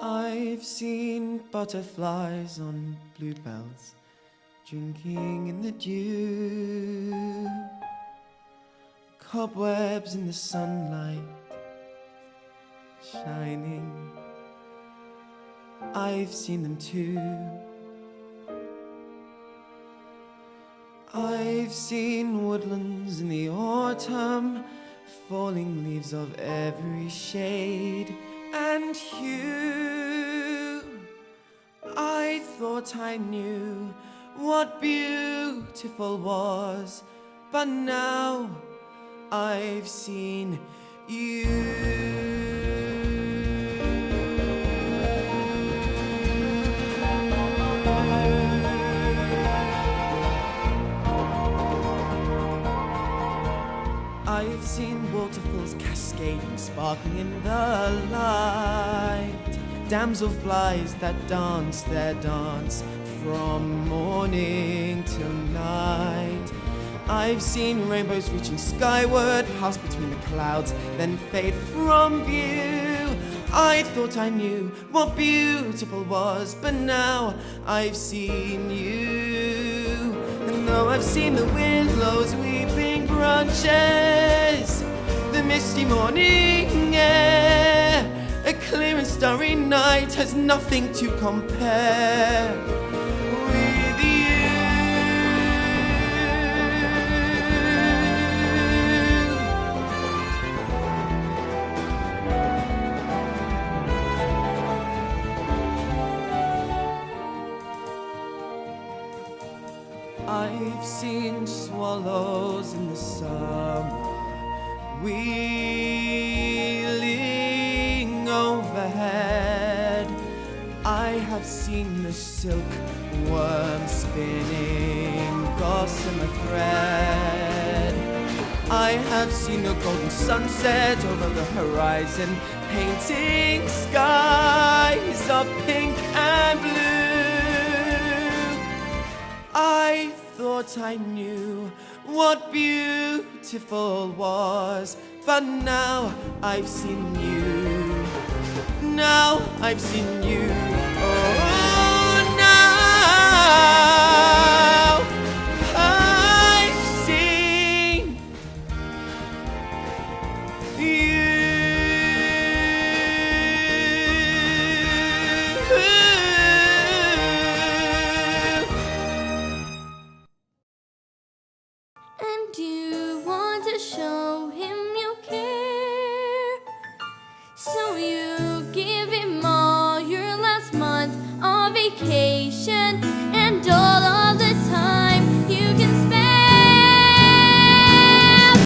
I've seen butterflies on bluebells, drinking in the dew, cobwebs in the sunlight, shining. I've seen them too. I've seen woodlands in the autumn, falling leaves of every shade and hue. I thought I knew what beautiful was, but now I've seen you. I've seen waterfalls cascading, sparkling in the light, damselflies that dance their dance from morning till night. I've seen rainbows reaching skyward, pass between the clouds, then fade from view. I thought I knew what beautiful was, but now I've seen you. And though I've seen the willows weeping branches, the misty morning air, a clear and starry night has nothing to compare with you. I've seen swallows in the summer wheeling overhead. I have seen the silkworm spinning gossamer thread. I have seen a golden sunset over the horizon, painting skies of pink and blue. I thought I knew what beautiful was, but now I've seen you. Now I've seen you. Oh, now I've seen you. And you want to show him you care, so you give him all your last month of vacation.